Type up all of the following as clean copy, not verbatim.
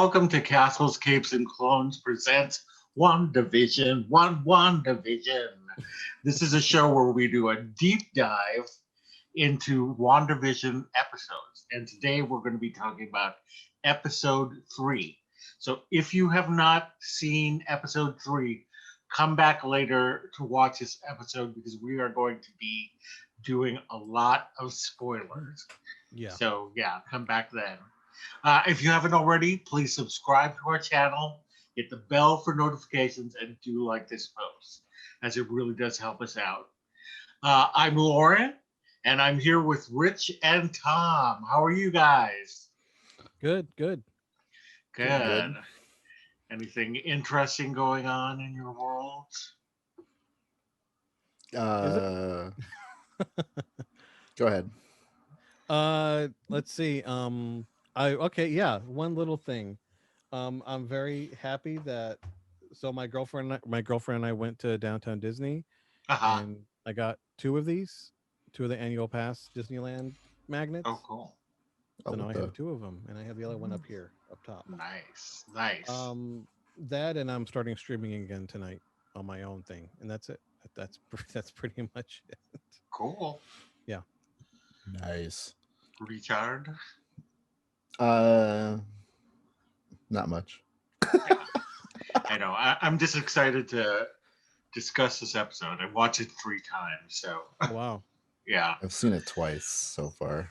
welcome to Castles, Capes, and Clones presents WandaVision. WandaVision. This is a show where we do a deep dive into WandaVision episodes. And today we're going to be talking about episode 3. So if you have not seen episode 3, come back later to watch this episode because we are going to be doing a lot of spoilers. Yeah. So come back then. If you haven't already, please subscribe to our channel, hit the bell for notifications, and do like this post, as it really does help us out. I'm Loren, and I'm here with Rich and Tom. How are you guys? Good. Good. Anything interesting going on in your worlds? Go ahead. Let's see. One little thing. I'm very happy that my girlfriend and I went to downtown Disney and I got two of the annual pass Disneyland magnets. Oh, cool. So now I have two of them, and I have the other one up here, up top. Nice. That, and I'm starting streaming again tonight on my own thing, and that's it. That's pretty much it. Cool. Yeah. Nice. Richard? Not much. I know. I'm just excited to discuss this episode. I watched it 3 times, so. Oh, wow. Yeah. I've seen it twice so far.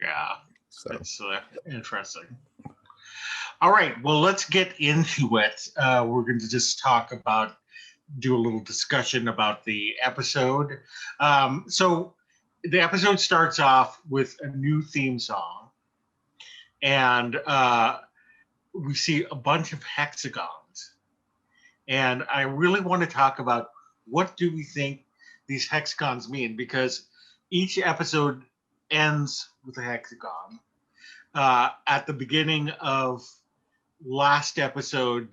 Yeah. So it's interesting. All right. Well, let's get into it. We're going to just do a little discussion about the episode. So the episode starts off with a new theme song, and we see a bunch of hexagons. And I really want to talk about what do we think these hexagons mean, because each episode ends with a hexagon. At the beginning of last episode,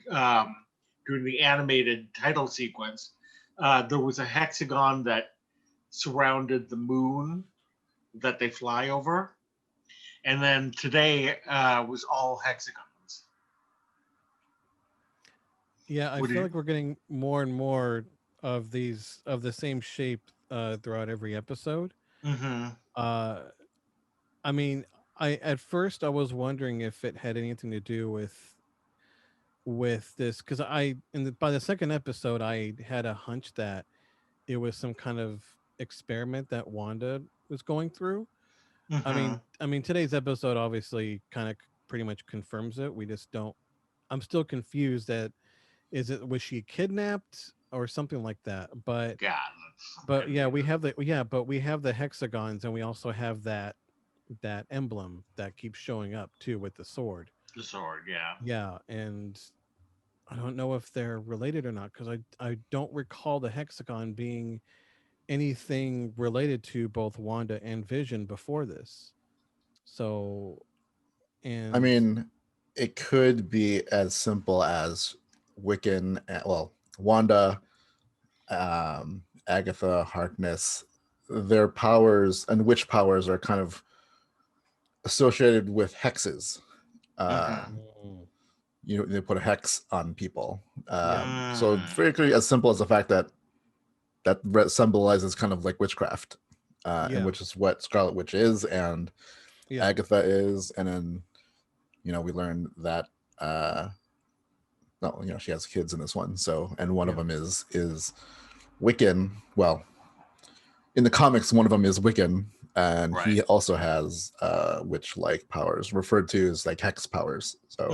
during the animated title sequence, there was a hexagon that surrounded the moon that they fly over. And then today was all hexagons. Yeah, I feel like we're getting more and more of these of the same shape throughout every episode. Mm-hmm. I mean, at first I was wondering if it had anything to do with this, because by the second episode I had a hunch that it was some kind of experiment that Wanda was going through. Mm-hmm. I mean today's episode obviously kind of pretty much confirms it. We just don't. I'm still confused that was she kidnapped or something like that? But we have the hexagons, and we also have that emblem that keeps showing up too with the sword. The sword, yeah. Yeah, and I don't know if they're related or not, because I don't recall the hexagon being anything related to both Wanda and Vision before this. So, and I mean, it could be as simple as Wanda, Agatha, Harkness, their powers and witch powers are kind of associated with hexes. They put a hex on people. So very as simple as the fact that symbolizes kind of like witchcraft, and which is what Scarlet Witch is, and Agatha is, and then we learn that she has kids in this one. So, and one of them is Wiccan. Well, in the comics, one of them is Wiccan, and he also has witch-like powers, referred to as like hex powers. So,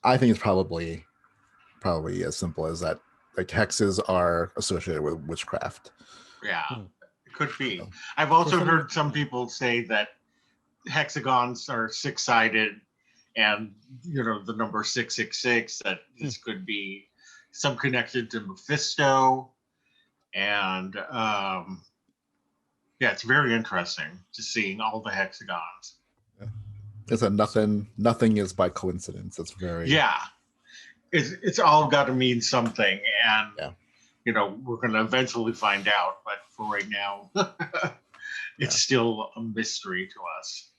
I think it's probably as simple as that. Like hexes are associated with witchcraft. Yeah, it could be. I've also heard some people say that hexagons are 6-sided, and the number 666, that this could be some connection to Mephisto, and it's very interesting just seeing all the hexagons. It's nothing is by coincidence. It's very it's all got to mean something, and we're going to eventually find out, but for right now it's still a mystery to us.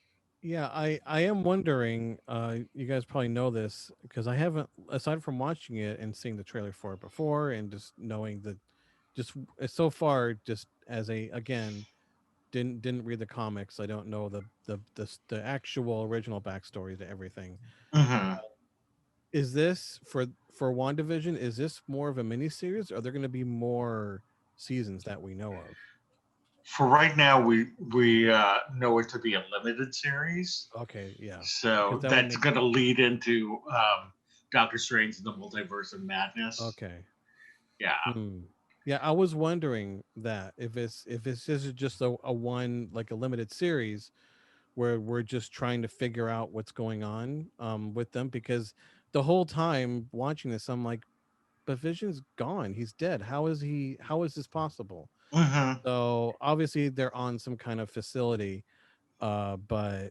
Yeah, I am wondering. You guys probably know this because I haven't, aside from watching it and seeing the trailer for it before, and just knowing that, just so far, just as a again, didn't read the comics. I don't know the actual original backstory to everything. Hmm. Is this for WandaVision? Is this more of a miniseries? Or are there going to be more seasons that we know of? For right now, we know it to be a limited series, Okay, yeah, because so that would that's make going to lead into Doctor Strange and the Multiverse of Madness. okay. Yeah. Hmm. Yeah, I was wondering that if it's this is just a one, like a limited series where we're just trying to figure out what's going on with them, because the whole time watching this I'm like, but Vision's gone. He's dead. How is this possible? Hmm. So obviously they're on some kind of facility, but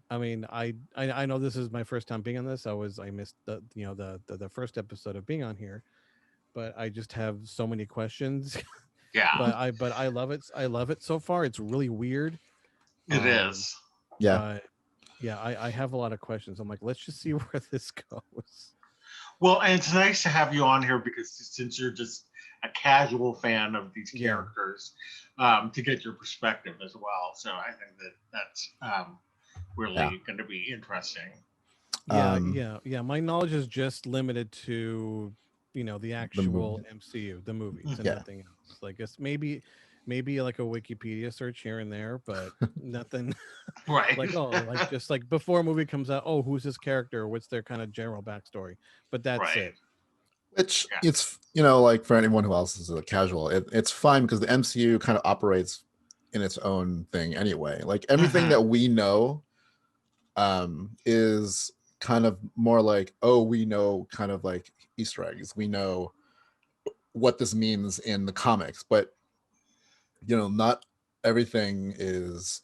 I mean, I know this is my first time being on this. I missed the first episode of being on here, but I just have so many questions. Yeah, But I love it. I love it so far. It's really weird. it Um, is. Yeah. but yeah, I have a lot of questions. I'm like, let's just see where this goes. Well, and it's nice to have you on here because since you're just a casual fan of these Yeah. characters, to get your perspective as well. So I think that that's Yeah. really going to be interesting. Yeah. My knowledge is just limited to, the The actual movie. MCU, the movies, and Yeah. nothing else. Like it's maybe like a Wikipedia search here and there, but nothing Right. like, oh, like just like before a movie comes out, oh, who's this character? What's their kind of general backstory? But that's Right. it. Which Yeah. it's like for anyone who else is a casual, it's fine because the MCU kind of operates in its own thing anyway. Like everything Hmm. that we know is kind of more like, oh, we know kind of like Easter eggs. We know what this means in the comics, but not everything is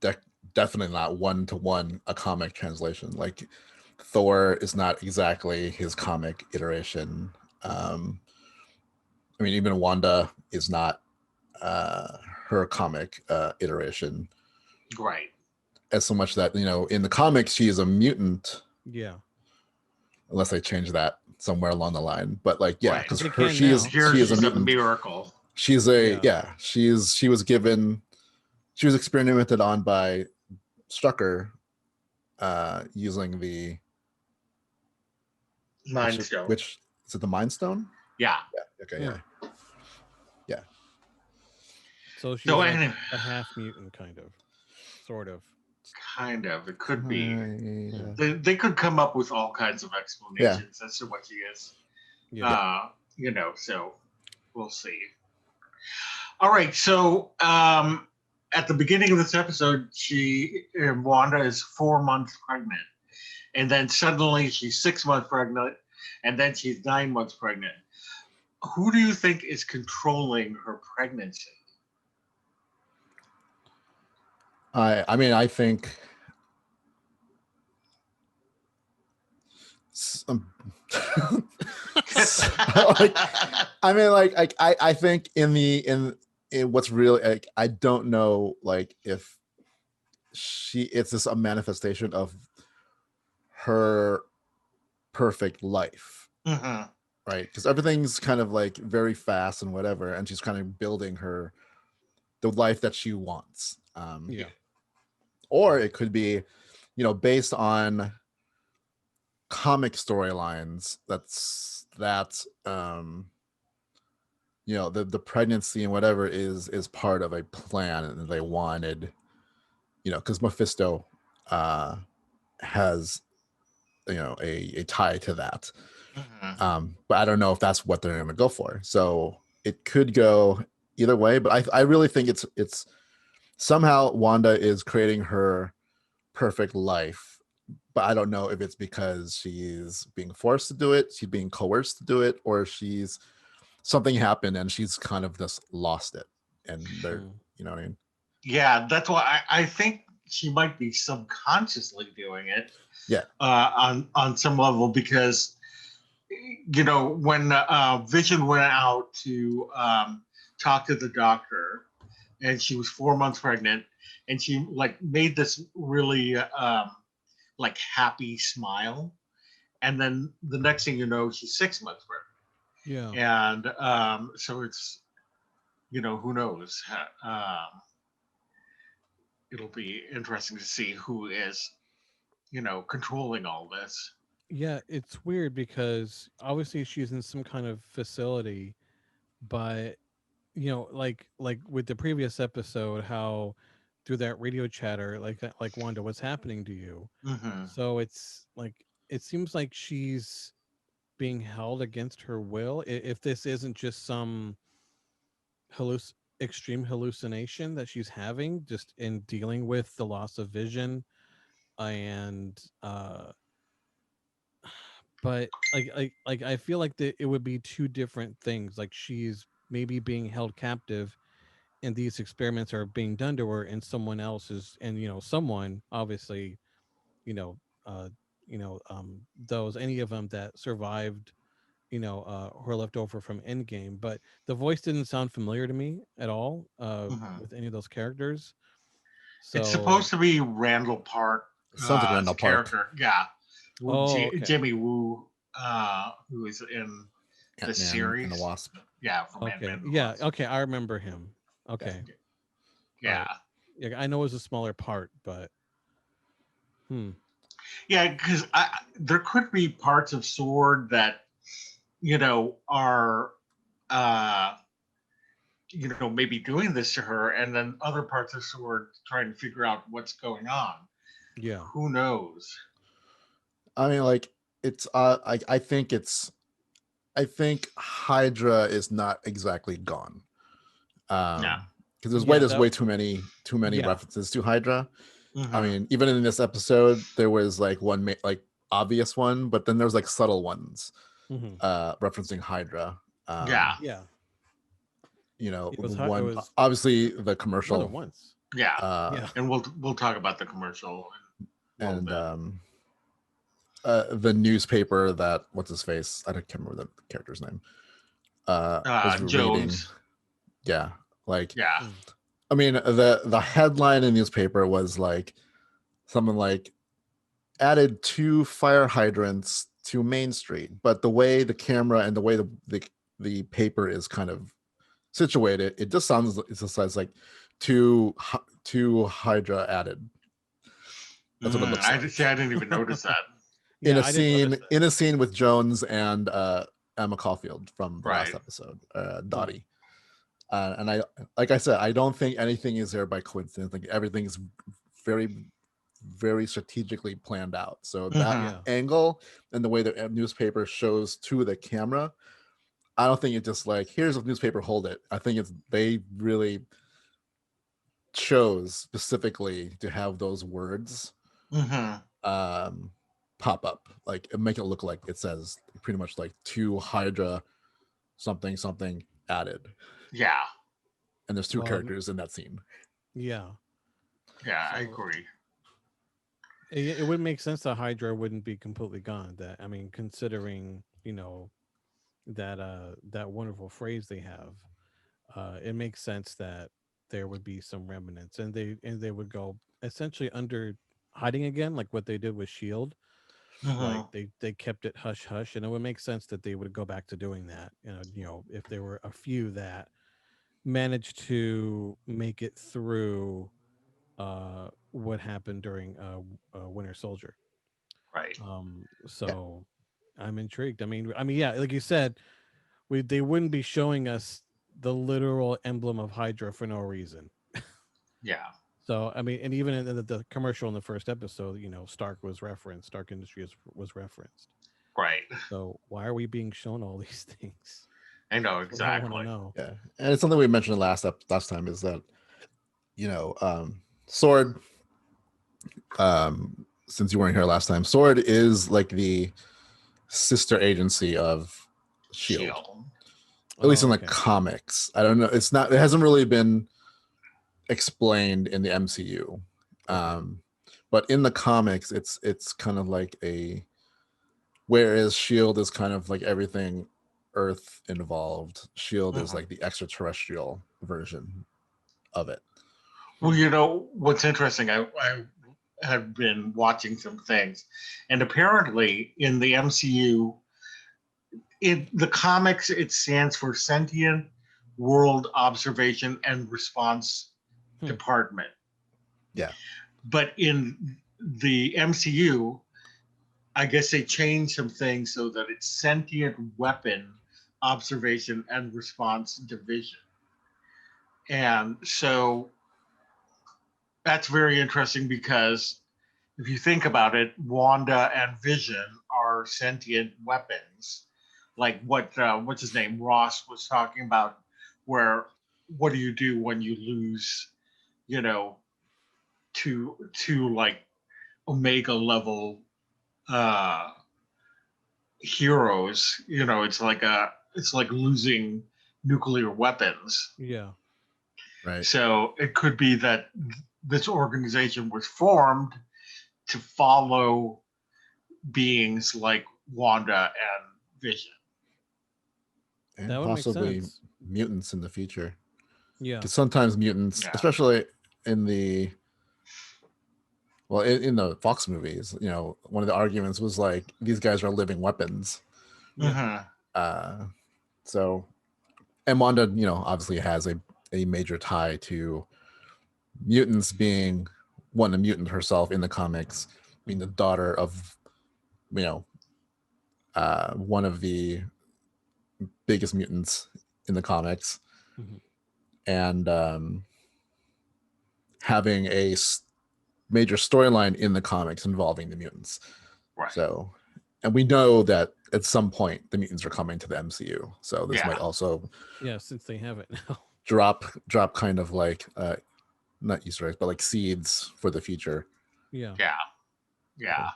de- definitely not one-to-one a comic translation. Like Thor is not exactly his comic iteration. I mean, even Wanda is not her comic iteration, Right. as so much that in the comics she is a mutant, Yeah. unless they change that somewhere along the line. But like, yeah, Right. because They her can now. Here she is a she's a mutant. miracle. She's Yeah. she was given, she was experimented on by Strucker using the Mind Stone. which is it, the Mind Stone? Yeah. Yeah. Okay. Hmm. Yeah. So she's So like anyway, a half mutant, kind of, sort of. kind of. It could be. Yeah. They could come up with all kinds of explanations as to what she is. Yeah. So we'll see. All right. So at the beginning of this episode, Wanda is 4 months pregnant, and then suddenly she's 6 months pregnant, and then she's 9 months pregnant. Who do you think is controlling her pregnancy? I mean, I think like, I mean, like I think in what's really, like, I don't know, like, if it's just a manifestation of her perfect life, Mm-hmm. right? Because everything's kind of like very fast and whatever, and she's kind of building the life that she wants. Yeah. Or it could be, based on comic storylines, the pregnancy and whatever is part of a plan, and they wanted, because Mephisto has a tie to that. Mm-hmm. But I don't know if that's what they're going to go for, so it could go either way. But I really think it's somehow Wanda is creating her perfect life, but I don't know if it's because she's being forced to do it, she's being coerced to do it, or something happened and she's kind of just lost it, and they're, you know what I mean? Yeah, that's why I think she might be subconsciously doing it. Yeah. On some level, because when Vision went out to talk to the doctor, and she was 4 months pregnant, and she like made this really like happy smile, and then the next thing you know, she's 6 months pregnant. Yeah. And so it's, who knows. It'll be interesting to see who is, controlling all this. Yeah, it's weird because obviously she's in some kind of facility, but like with the previous episode, how through that radio chatter, like Wanda, what's happening to you? Mm-hmm. So it's like it seems like she's being held against her will. If this isn't just some extreme hallucination that she's having, just in dealing with the loss of vision, and but like I feel like it would be two different things. Like she's maybe being held captive and these experiments are being done to her, and someone else is, and someone obviously, you know uh those, any of them that survived, who are left over from Endgame. But the voice didn't sound familiar to me at all, Mm-hmm. with any of those characters. It's So supposed to be Randall Park It sounds like as a Randall Park. character. Yeah. oh, okay. Jimmy Woo, who is in the Ant-Man and the series. Wasp. Yeah, from Okay, Ant-Man and the yeah, Wasp. okay, I remember him. Yeah. Okay. All Yeah. right. Yeah, I know it was a smaller part, but Yeah, because there could be parts of Sword that, are, uh, maybe doing this to her, and then other parts of Sword trying to figure out what's going on. yeah. Who knows? I mean, like it's I think Hydra is not exactly gone. Yeah. Because there's Yeah, way too many yeah. references to Hydra. Mm-hmm. I mean, even in this episode, there was like one like obvious one, but then there's like subtle ones Mm-hmm. referencing Hydra. Yeah. Yeah. It was Obviously the more commercial. than once. Yeah. Yeah. And we'll talk about the commercial in a little bit. The newspaper that what's his face? I can't remember the character's name. Was reading. Jones. Yeah, like Yeah. I mean the headline in the newspaper was like something like added 2 fire hydrants to Main Street, but the way the camera and the way the paper is kind of situated, it just says like two Hydra added. That's what it looks like. I didn't even notice that. In a scene with Jones and Emma Caulfield from the last episode, Dottie. And I, like I said, I don't think anything is there by coincidence. Like everything is very, very strategically planned out. So that angle and the way the newspaper shows to the camera, I don't think it's just like, here's a newspaper, hold it. I think they really chose specifically to have those words pop up, like make it look like it says pretty much like 2 Hydra something something added. Yeah. And there's 2 characters in that scene. Yeah. Yeah, I agree. It would make sense that Hydra wouldn't be completely gone. That, I mean, considering, that wonderful phrase they have, it makes sense that there would be some remnants, and they would go essentially under hiding again, like what they did with Shield. Like they kept it hush hush, and it would make sense that they would go back to doing that. If there were a few that managed to make it through what happened during Winter Soldier. Right. So I'm intrigued. I mean, yeah, like you said, they wouldn't be showing us the literal emblem of Hydra for no reason. Yeah. So I mean, and even in the commercial in the first episode, Stark was referenced. Stark Industries was referenced. Right. So why are we being shown all these things? I know exactly. I want to know. Yeah, and it's something we mentioned last time is that Sword. Since you weren't here last time, Sword is like the sister agency of Shield. At least in like comics. I don't know. It hasn't really been explained in the MCU. But in the comics, it's kind of like whereas Shield is kind of like everything Earth involved, Shield is like the extraterrestrial version of it. Well, what's interesting, I have been watching some things, and apparently in the MCU, in the comics, it stands for Sentient World Observation and Response Department. Yeah. But in the MCU, I guess they changed some things so that it's Sentient Weapon Observation and Response Division. And so that's very interesting because if you think about it, Wanda and Vision are sentient weapons, like what's his name Ross was talking about. Where what do you do when you lose, you know, to like Omega level uh, heroes? It's like losing nuclear weapons. Yeah. Right. So it could be that this organization was formed to follow beings like Wanda and Vision. And That would make possibly sense. mutants in the future. Yeah. Because sometimes mutants, Yeah. especially in the in the Fox movies, one of the arguments was like these guys are living weapons. Yeah. Mm-hmm. Uh, so, and Wanda, obviously has a major tie to mutants, being one, a mutant herself in the comics, being the daughter of, you know, one of the biggest mutants in the comics, Mhm. and having major storyline in the comics involving the mutants. Right. So, and we know that at some point the mutants are coming to the MCU. So this might also since they have it now. drop kind of like not Easter eggs, but like seeds for the future. Yeah. Yeah. Yeah.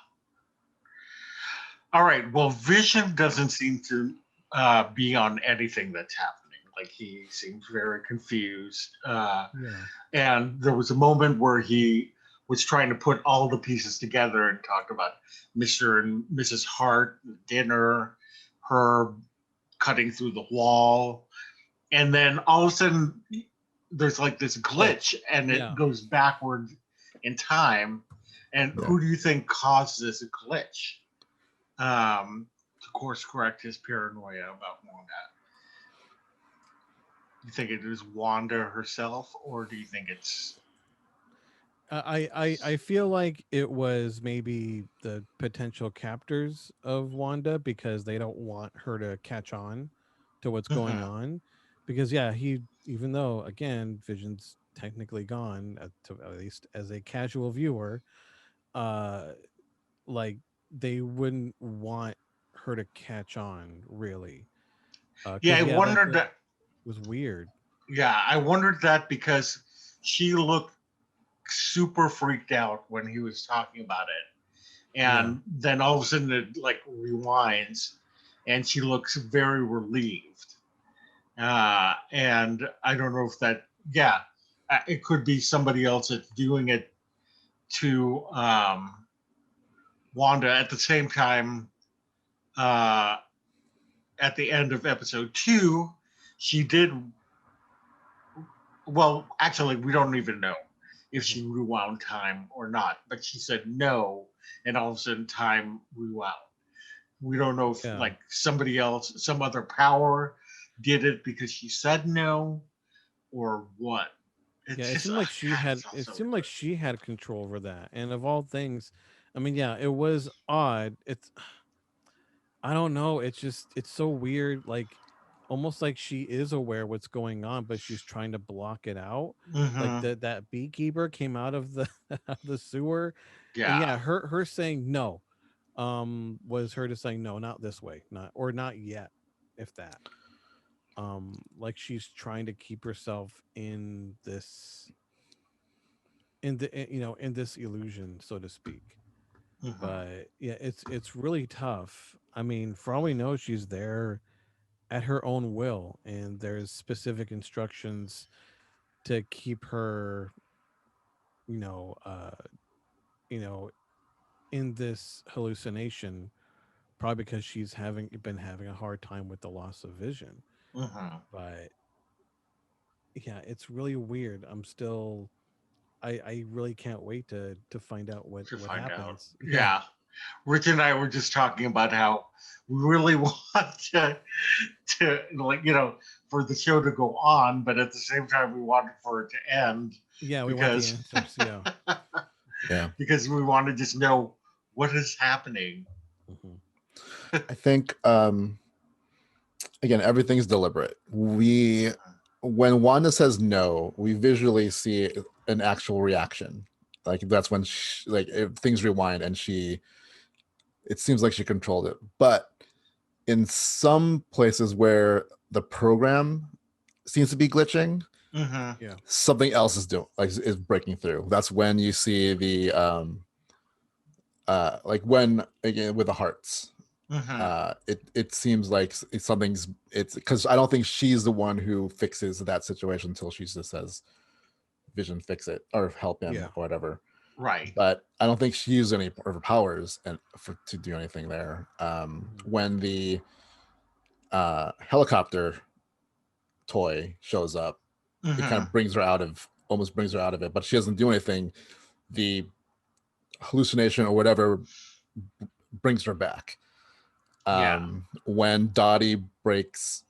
All right. Well, Vision doesn't seem to be on anything that's happening. Like he seems very confused. Yeah. And there was a moment where he was trying to put all the pieces together and talked about Mr. and Mrs. Hart, dinner, her cutting through the wall. And then all of a sudden, there's like this glitch and it goes backward in time. And who do you think caused this glitch? To course correct his paranoia about Wanda. You think it is Wanda herself, or do you think it's? I feel like it was maybe the potential captors of Wanda because they don't want her to catch on to what's going on. Because he, even though again Vision's technically gone, at least as a casual viewer, uh like they wouldn't want her to catch on really. Yeah, Because I wondered that that. was weird. Yeah, I wondered that because she looked super freaked out when he was talking about it, and then all of a sudden it like rewinds, and she looks very relieved. And I don't know if that. Yeah, it could be somebody else that's doing it to Wanda at the same time. Uh, at the end of episode 2, she did well. Actually, we don't even know if she rewound time or not, but she said no, and all of a sudden time rewound. We don't know if like somebody else, some other power did it because she said no, or what. It seemed like she had. It seemed like she had control over that. And of all things, I mean, it was odd. It's I don't know. It's so weird. Like almost like she is aware what's going on, but she's trying to block it out. Like that beekeeper came out of the out of the sewer, and her saying no, was her just saying no, not this way, not yet, if that. Like she's trying to keep herself in this in this illusion, so to speak. But it's really tough. I mean, for all we know, she's there at her own will, and there's specific instructions to keep her, you know, uh, you know, in this hallucination, probably because she's been having a hard time with the loss of vision. But it's really weird. I'm still I really can't wait to find out what happens. Yeah. Rich and I were just talking about how we really want to like, for the show to go on, but at the same time we want for it to end. Yeah, we want the answers. Yeah. Yeah. Because we want to just know what is happening. I think again, everything's deliberate. When Wanda says no, we visually see an actual reaction. Like that's when things rewind and it seems like she controlled it. But in some places where the program seems to be glitching, Mm-hmm. something else is breaking through. That's when you see the like when again with the hearts. Mm-hmm. It seems like it's because I don't think she's the one who fixes that situation until she just says Vision fix it or help him or whatever. Right. But I don't think she used any of her powers to do anything there. When the helicopter toy shows up, it kind of almost brings her out of it, but she doesn't do anything. The hallucination or whatever brings her back. When Dottie breaks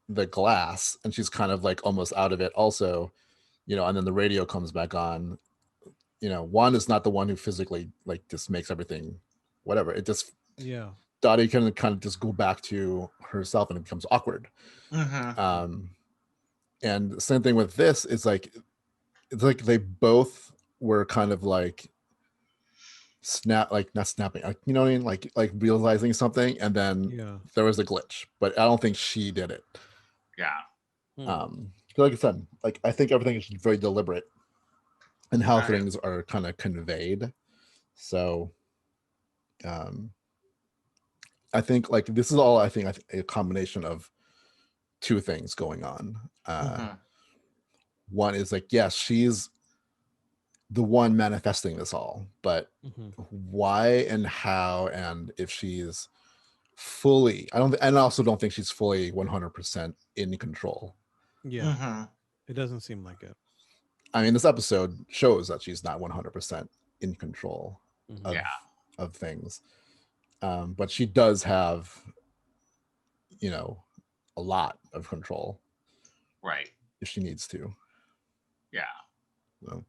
the glass and she's kind of like almost out of it also, and then the radio comes back on, Wanda's not the one who physically like just makes everything whatever. It just Dottie can kind of just go back to herself and it becomes awkward. And the same thing with this is like it's like they both were kind of like not snapping, you know what I mean, like realizing something, and then there was a glitch, but I don't think she did it. Like I said, like I think everything is very deliberate and how things are kind of conveyed. So I think like this is all I think a combination of two things going on. One is like, yes, she's the one manifesting this all, but why and how, and if she's fully, I also don't think she's fully 100% in control. It doesn't seem like it. I mean, this episode shows that she's not 100% in control of things, but she does have a lot of control, right, if she needs to. So.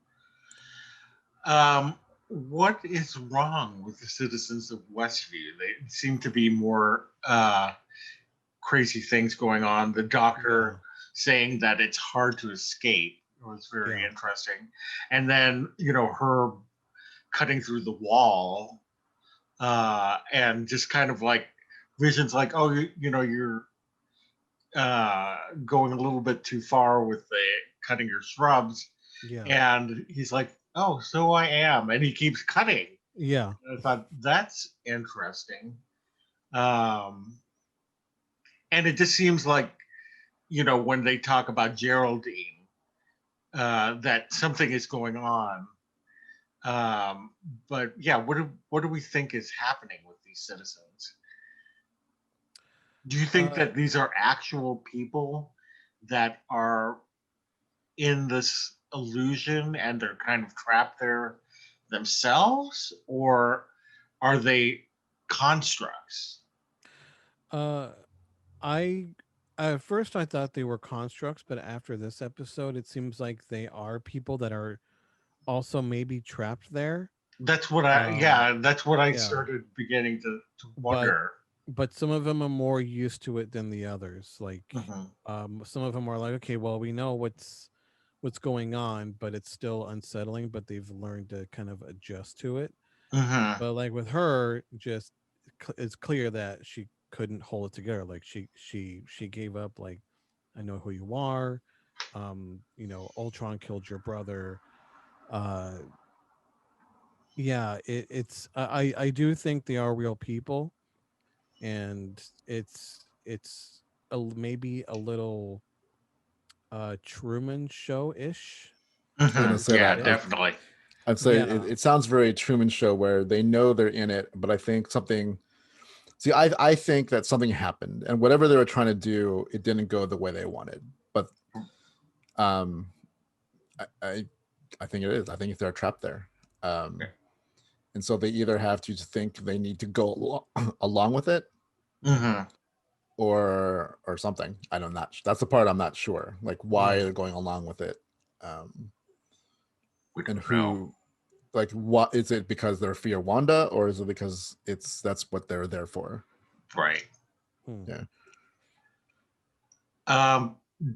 What is wrong with the citizens of Westview? They seem to be more crazy things going on. The doctor saying that it's hard to escape was very interesting. And then, her cutting through the wall and just kind of like Vision's like, oh, you're going a little bit too far with the cutting your shrubs. And he's like, oh, so I am. And he keeps cutting. And I thought that's interesting. And it just seems like, when they talk about Geraldine, that something is going on. But yeah, what do we think is happening with these citizens? Do you think that these are actual people that are in this illusion and they're kind of trapped there themselves, or are they constructs? At first I thought they were constructs, but after this episode, it seems like they are people that are also maybe trapped there. That's what I started beginning to wonder. But some of them are more used to it than the others. Like some of them are like, okay, well, we know what's going on, but it's still unsettling, but they've learned to kind of adjust to it. But like with her, just it's clear that she couldn't hold it together. Like she gave up. Like, I know who you are. Ultron killed your brother. It's I do think they are real people, and it's maybe a little Truman Show-ish. I was gonna say that definitely. I'd say it sounds very Truman Show, where they know they're in it, but I think something. See, I think that something happened, and whatever they were trying to do, it didn't go the way they wanted. But, I I think it is. I think they're trapped there. Okay. And so they either have to think they need to go along with it, Mm-hmm. or something. I don't not. That's the part I'm not sure. Like why Yeah. they're going along with it, We and don't who. know. Like, what is it? Because they're fear Wanda, or is it because that's what they're there for? Right. Yeah.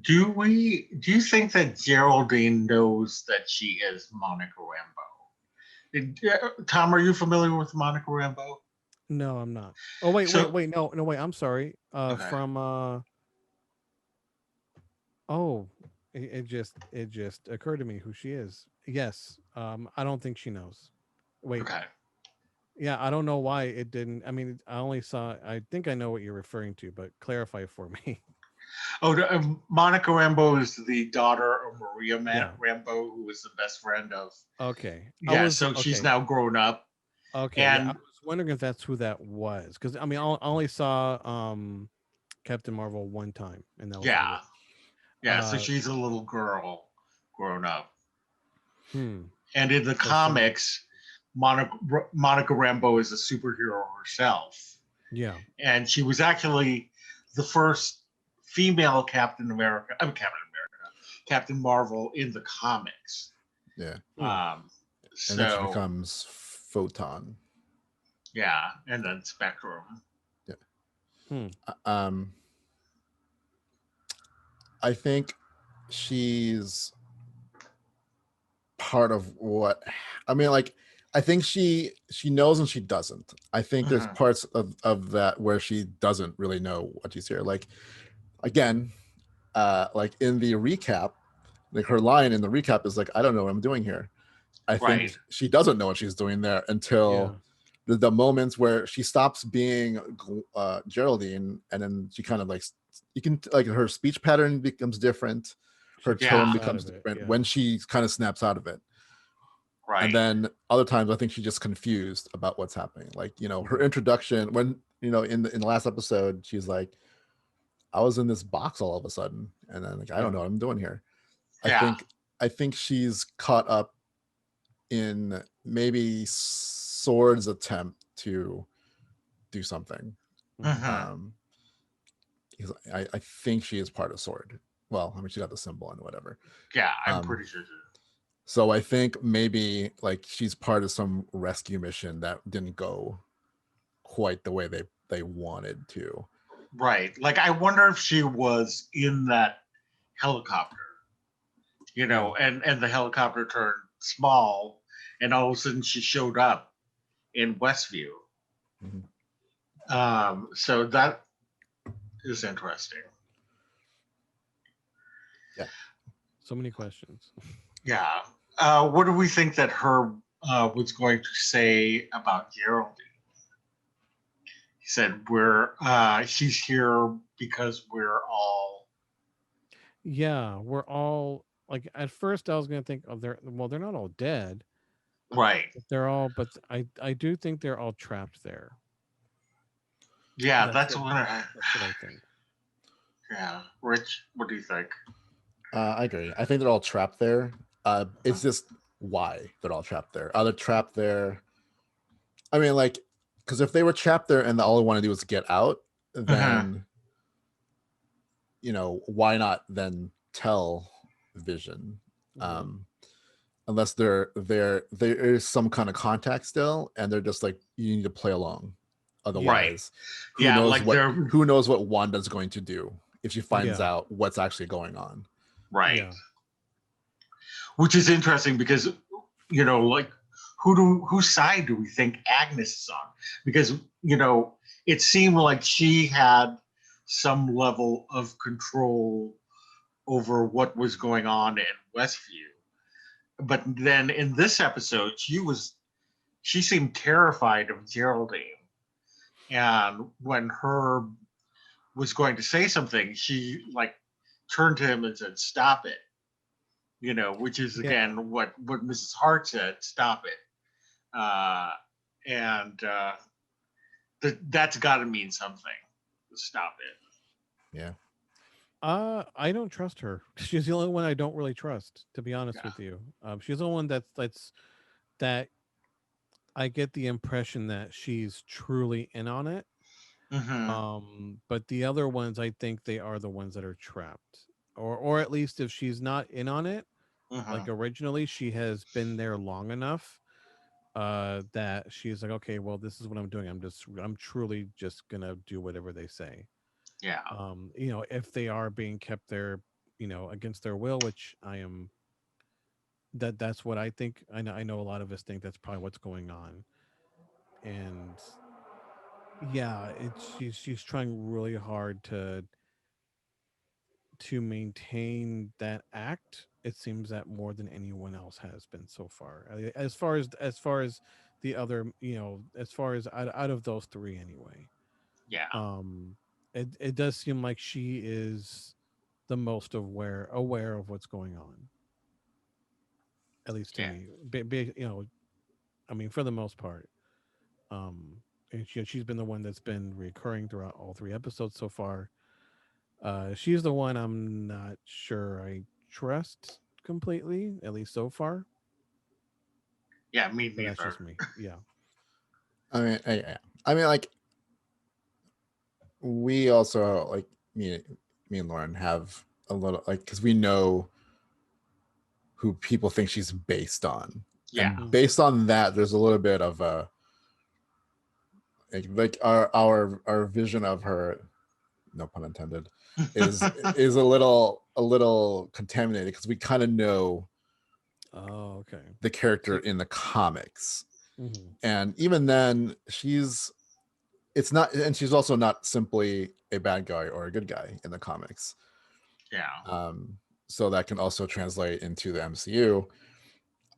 Do you think that Geraldine knows that she is Monica Rambeau? Tom, are you familiar with Monica Rambeau? No, I'm not. Oh wait, So no, wait. I'm sorry. okay. From oh, it just occurred to me who she is. Yes. I don't think she knows. Wait. Okay. Yeah, I don't know why it didn't. I mean, I only saw. I think I know what you're referring to, but clarify for me. Oh, Monica Rambeau is the daughter of Maria Yeah. Rambeau, who was the best friend of. Okay. I Yeah, was so she's okay. now grown up, Okay. Yeah, I and was wondering if that's who that was because I mean, I only saw Captain Marvel one time, and that was the yeah, Witch. yeah, so she's a little girl grown up. Hmm. And in the So some. comics, Monica Rambeau is a superhero herself, Yeah. and she was actually the first female Captain America. I'm Captain Marvel in the comics. Yeah. Um, And then she so becomes Photon. yeah, and then Spectrum. Yeah. Hmm. I think she's part of what I mean. Like, I think she knows and she doesn't. I think there's Mhm. parts of that where she doesn't really know what she's here. Like, again, like in the recap, like her line in the recap is like, I don't know what I'm doing here. I Right. think she doesn't know what she's doing there until Yeah. the moments where she stops being Geraldine, and then she kind of like, you can like her speech pattern becomes different, She her tone snaps out becomes of it. different Yeah. when she kind of snaps out of it. And Right. then other times I think she's just confused about what's happening. Like, her introduction when, in the last episode, she's like, I was in this box all of a sudden, and then like, I don't know what I'm doing here. Yeah. I think she's caught up in maybe Sword's attempt to do something. Mhm. I think she is part of Sword. Well, I mean, she got the symbol and whatever. Yeah, I'm pretty sure. So I think maybe like she's part of some rescue mission that didn't go quite the way they wanted to. Right. Like, I wonder if she was in that helicopter, and the helicopter turned small, and all of a sudden she showed up in Westview. So that is interesting. Yeah. So many questions. Yeah. What do we think that Herb was going to say about Geraldine? He said, she's here because we're all. Yeah, we're all like at first I was gonna think, oh, they're not all dead. Right. But I do think they're all trapped there. Yeah, That's that's what I think. Yeah. Rich, what do you think? I agree. I think they're all trapped there. It's just why they're all trapped there. Are they trapped there? I mean, like, because if they were trapped there and all they want to do is get out, then why not then tell Vision? Unless there is some kind of contact still, and they're just like, you need to play along. Otherwise, who knows what Wanda's going to do if she finds out what's actually going on. Right. Yeah. Which is interesting because, like, whose side do we think Agnes is on? Because, it seemed like she had some level of control over what was going on in Westview. But then in this episode, she seemed terrified of Geraldine. And when Herb was going to say something, she like turned to him and said, "Stop it." Which is again what Mrs. Hart said, "Stop it." And that's got to mean something. Stop it. Yeah. I don't trust her. She's the only one I don't really trust, to be honest Yeah. with you. She's the one that I get the impression that she's truly in on it. Mm-hmm. But the other ones, I think they are the ones that are trapped, or at least if she's not in on it, Mm-hmm. like originally, she has been there long enough, that she's like, okay, well, this is what I'm doing. I'm truly just gonna do whatever they say. Yeah. If they are being kept there, against their will, which I am, that's what I think. I know a lot of us think that's probably what's going on. And yeah, she's trying really hard to maintain that act. It seems that more than anyone else has been so far. As far as the other, as far as out of those three anyway. Yeah. um it does seem like she is the most aware of what's going on, at least to Yeah. me. I mean, for the most part. And she's been the one that's been recurring throughout all three episodes so far. She's the one I'm not sure I trust completely, at least so far. Yeah. Me But that's neither. just me. Yeah. I mean, I mean, like we also like me and Lauren have a little like because we know who people think she's based on, Yeah. and based on that, there's a little bit of a like our vision of her, no pun intended, is a little contaminated because we kind of know Oh, okay. the character See. in the comics, Hmm. and even then it's not, and she's also not simply a bad guy or a good guy in the comics. Yeah. So that can also translate into the MCU.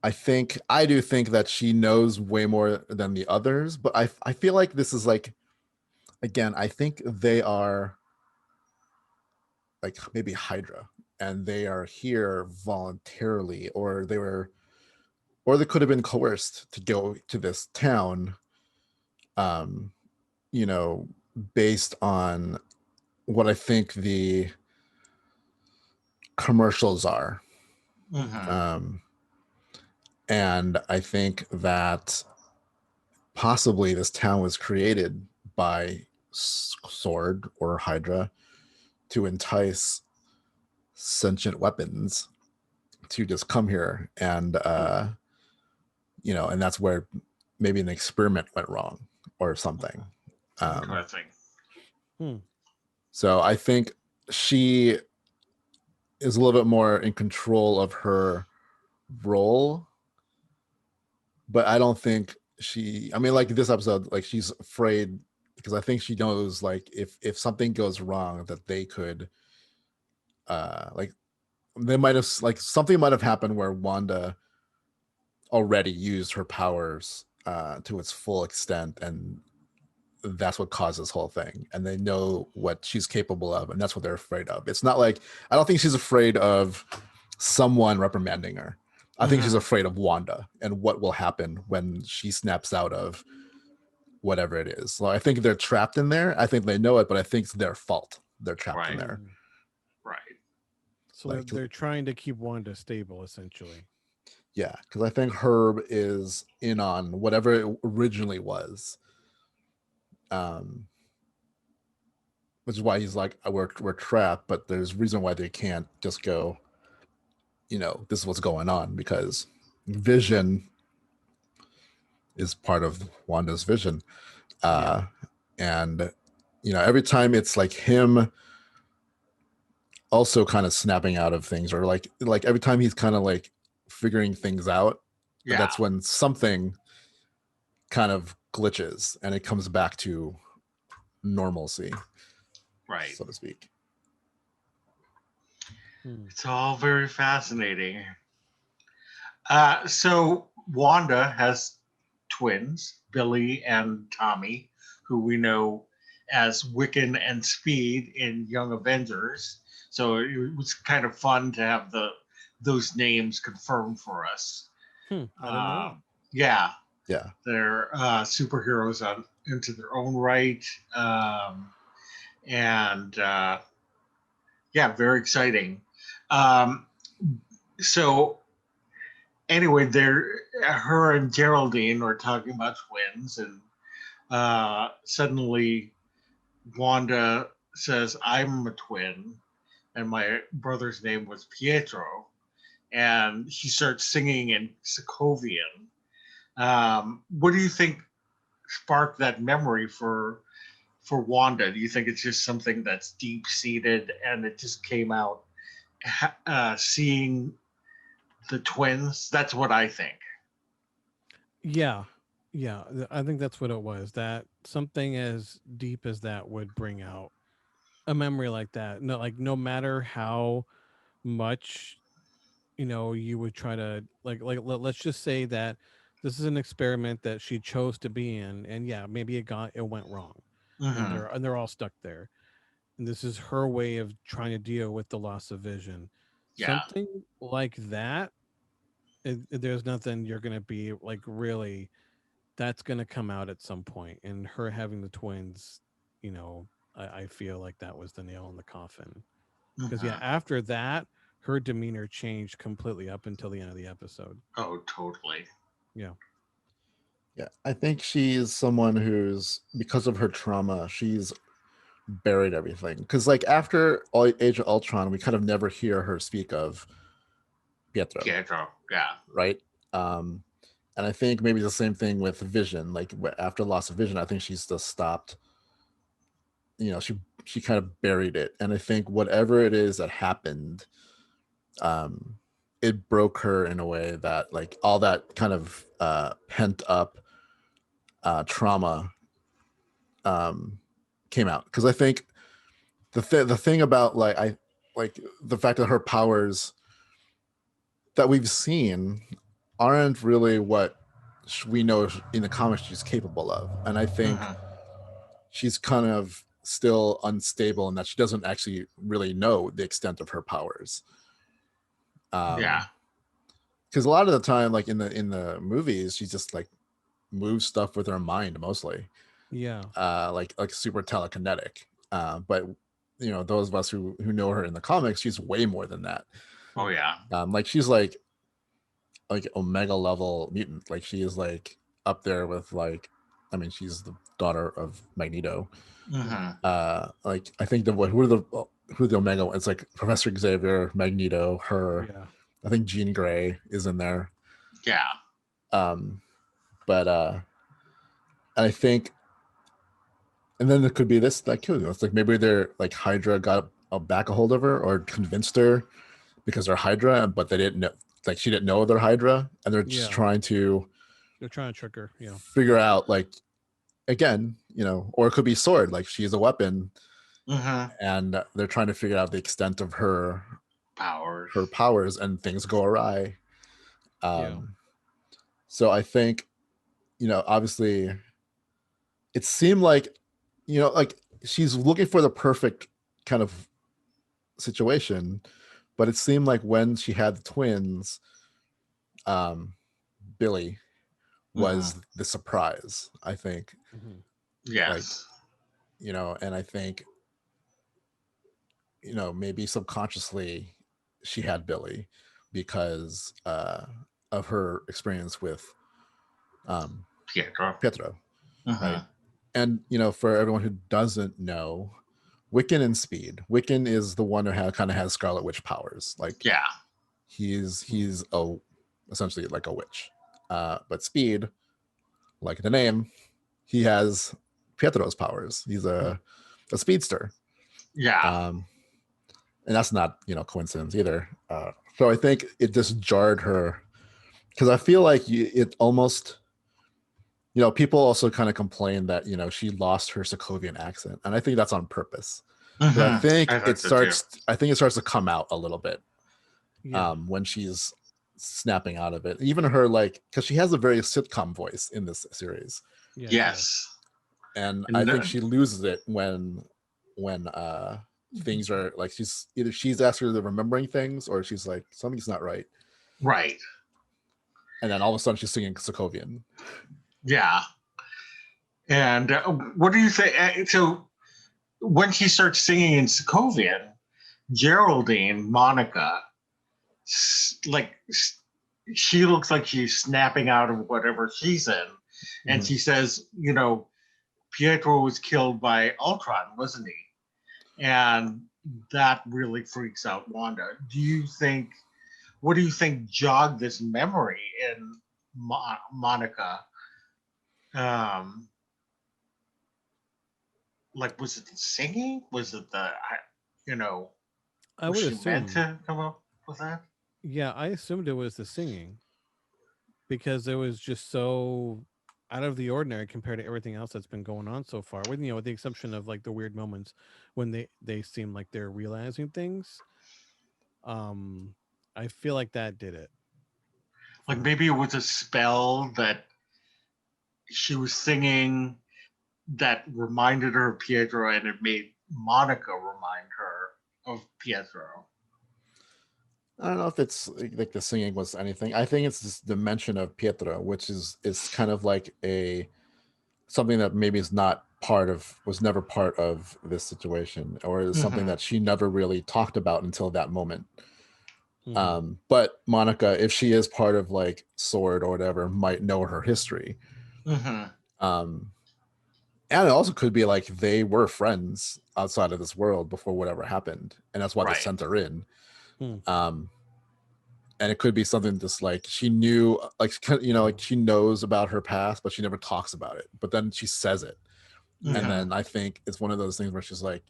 I do think that she knows way more than the others, but I feel like this is like, again, I think they are like maybe Hydra, and they are here voluntarily, or they could have been coerced to go to this town, um, you know, based on what I think the commercials are. Mm-hmm. Um, and I think that possibly this town was created by Sword or Hydra to entice sentient weapons to just come here, and and that's where maybe an experiment went wrong or something. Interesting. Hmm. So I think she is a little bit more in control of her role, but I don't think I mean, like this episode, like she's afraid because I think she knows, like, if something goes wrong, that they could like they might have, like, something might have happened where Wanda already used her powers to its full extent, and that's what caused this whole thing, and they know what she's capable of, and that's what they're afraid of. It's not like, I don't think she's afraid of someone reprimanding her. I think she's Mm-hmm. afraid of Wanda and what will happen when she snaps out of whatever it is. So I think they're trapped in there. I think they know it, but I think it's their fault they're trapped in Right. there. Hmm. Right. So Like, they're trying to keep Wanda stable, essentially. yeah, because I think Herb is in on whatever it originally was. Um, which is why he's like, we're trapped, but there's reason why they can't just go, this is what's going on, because Vision is part of Wanda's vision. Yeah. And every time it's like him also kind of snapping out of things, or like every time he's kind of like figuring things out, Yeah. that's when something kind of glitches and it comes back to normalcy, Right. so to speak. Hmm. It's all very fascinating. So Wanda has twins, Billy and Tommy, who we know as Wiccan and Speed in Young Avengers. So it was kind of fun to have those names confirmed for us. I didn't know that. Yeah, Yeah. they're superheroes into their own right, and Yeah, very exciting. Um, so anyway, her and Geraldine are talking about twins, and suddenly Wanda says, "I'm a twin," and my brother's name was Pietro, and she starts singing in Sokovian. What do you think sparked that memory for Wanda? Do you think it's just something that's deep seated and it just came out seeing the twins? That's what I think. Yeah, yeah. I think that's what it was. That something as deep as that would bring out a memory like that. No, like no matter how much you would try to let's just say that this is an experiment that she chose to be in, and yeah, maybe it went wrong, and Mm-hmm. they're all stuck there, and this is her way of trying to deal with the loss of vision. Yeah. Something like that, there's nothing you're gonna be like really that's gonna come out at some point, and her having the twins, you know, I feel like that was the nail in the coffin. Because yeah, Mm-hmm. after that, her demeanor changed completely up until the end of the episode. Oh, totally. Yeah. Yeah, I think she's someone who's, because of her trauma, she's buried everything. Because like after Age of Ultron, we kind of never hear her speak of Pietro, Pietro. Yeah. right? Um, and I think maybe the same thing with Vision. Like after loss of Vision, I think she's just stopped. She kind of buried it, and I think whatever it is that happened, um, it broke her in a way that like all that kind of pent up trauma came out. Because I think the thing about like the fact that her powers that we've seen aren't really what we know in the comics she's capable of, and I think Mm-hmm. she's kind of still unstable in that she doesn't actually really know the extent of her powers. Yeah. Because a lot of the time, like in the movies, she just like moves stuff with her mind mostly. Yeah. Like super telekinetic. But those of us who know her in the comics, she's way more than that. Oh, yeah. Like she's like omega level mutant. Like she is like up there with like, I mean, she's the daughter of Magneto. Mm-hmm. Like I think who are the omega? It's like Professor Xavier, Magneto, her. Yeah. I think Jean Grey is in there. Yeah. But and I think, and then there could be this that could. It's like maybe they're like Hydra got back a hold of her or convinced her because they're Hydra, but they didn't know. Like she didn't know they're Hydra, and they're just trying to. They're trying to trick her. Yeah. Figure out like again, or it could be sword. Like she's a weapon, and they're trying to figure out the extent of her powers, and things go awry. So I think, obviously, it seemed like, like she's looking for the perfect kind of situation, but it seemed like when she had the twins, Billy was the surprise, I think. Yes. Like, and I think, maybe subconsciously she had Billy because of her experience with Pietro. Right? And, for everyone who doesn't know, Wiccan and Speed. Wiccan is the one who kind of has Scarlet Witch powers. Like, yeah, he's essentially like a witch. But Speed, like the name, he has Pietro's powers. He's a speedster. Yeah. And that's not, coincidence either. So I think it just jarred her because I feel like it almost, people also kind of complain that, she lost her Sokovian accent. And I think that's on purpose. But I think it starts to come out a little bit when she's snapping out of it. Even her, like, because she has a very sitcom voice in this series. Yes. And I think she loses it when things are like she's actually remembering things, or she's like something's not right. Right. And then all of a sudden she's singing Sokovian. Yeah. And what do you think? So when she starts singing in Sokovian, Geraldine, Monica, like she looks like she's snapping out of whatever she's in, and she says, Pietro was killed by Ultron, wasn't he? And that really freaks out Wanda. What do you think jogged this memory in Monica? Like, was it the singing? Was it I was would she meant assume. to come up with that? Yeah, I assumed it was the singing because it was just so out of the ordinary compared to everything else that's been going on so far. With the exception of like the weird moments when they seem like they're realizing things. Um, I feel like that did it for Like her. maybe it was a spell that she was singing that reminded her of Pietro, and it made Monica remind her of Pietro. I don't know if it's like the singing was anything. I think it's this dimension of Pietro, which is kind of like something that maybe is not was never part of this situation, or is something that she never really talked about until that moment. But Monica, if she is part of like Sword or whatever, might know her history. And it also could be like they were friends outside of this world before whatever happened, and that's why they sent her in. And it could be something just like she knew, like like she knows about her past, but she never talks about it. But then she says it, and then I think it's one of those things where she's like,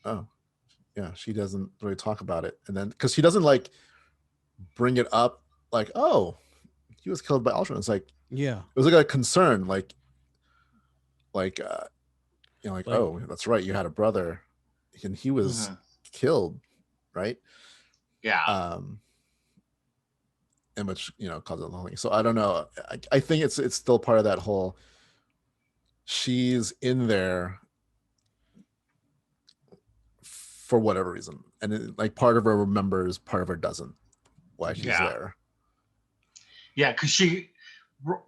"Oh, yeah," she doesn't really talk about it, and then because she doesn't like bring it up, like, "Oh, he was killed by Ultron." It's like, yeah, it was like a concern, like oh, that's right, you had a brother, and he was killed, right? Yeah. And which causes the whole thing. So I don't know. I think it's still part of that whole. She's in there for whatever reason, and like part of her remembers, part of her doesn't. Why she's there? Yeah, because she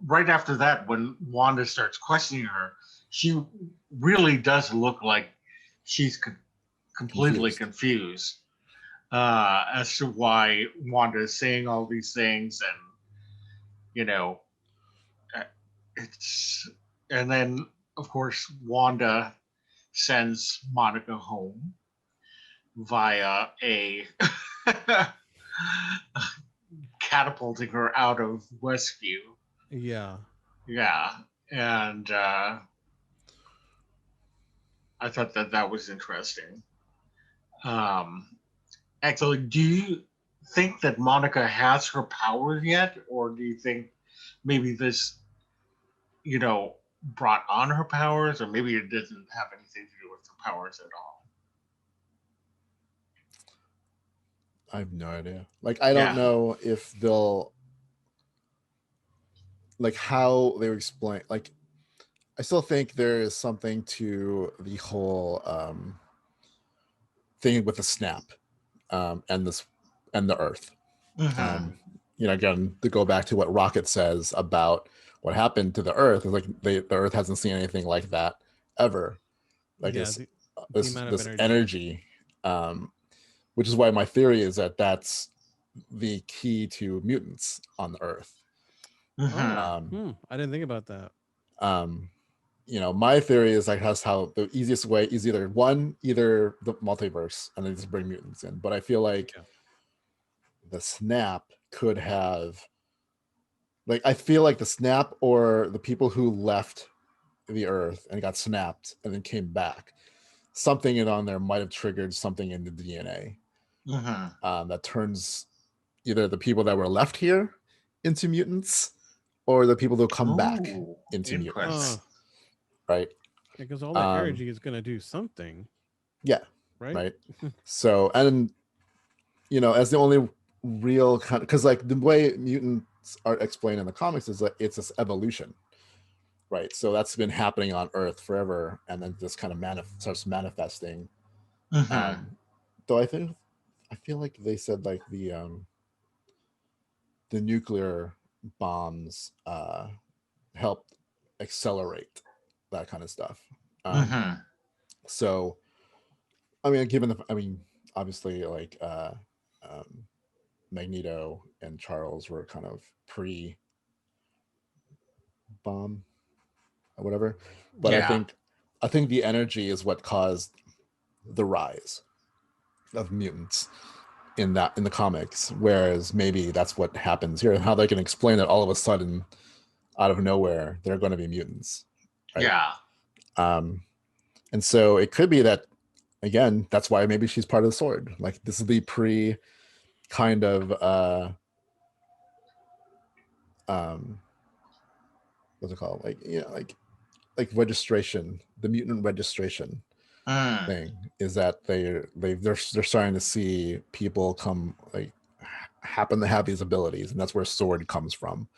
right after that, when Wanda starts questioning her, she really does look like she's completely confused as to why Wanda is saying all these things, and it's and then of course Wanda sends Monica home via a catapulting her out of Westview. Yeah. Yeah, and I thought that was interesting. Actually, do you think that Monica has her powers yet, or do you think maybe this, brought on her powers, or maybe it doesn't have anything to do with her powers at all? I have no idea. Like, I don't know if they'll like how they explain. Like, I still think there is something to the whole thing with the snap and the Earth. Again, to go back to what Rocket says about what happened to the Earth, is like the Earth hasn't seen anything like that ever. Like this energy, which is why my theory is that that's the key to mutants on the Earth. I didn't think about that. My theory is like that's how the easiest way is either the multiverse and then just bring mutants in. But I feel like the snap could have, like, I feel like the snap or the people who left the Earth and got snapped and then came back, something in on there might have triggered something in the DNA that turns either the people that were left here into mutants or the people that come back into mutants. Right? Because all that energy is going to do something. Yeah. Right. So, and as the only real kind, because like the way mutants are explained in the comics is that it's this evolution, right? So that's been happening on Earth forever, and then this kind of starts manifesting. Though I feel like they said like the nuclear bombs helped accelerate that kind of stuff. So, I mean, obviously like Magneto and Charles were kind of pre-bomb or whatever, but I think the energy is what caused the rise of mutants in the comics, whereas maybe that's what happens here, and how they can explain that all of a sudden out of nowhere they're going to be mutants, right? Yeah. And so it could be that, again, that's why maybe she's part of the Sword. Like, this is the pre kind of what's it called, like, you know, like registration, the mutant registration thing, is that they're starting to see people come, like, happen to have these abilities, and that's where Sword comes from.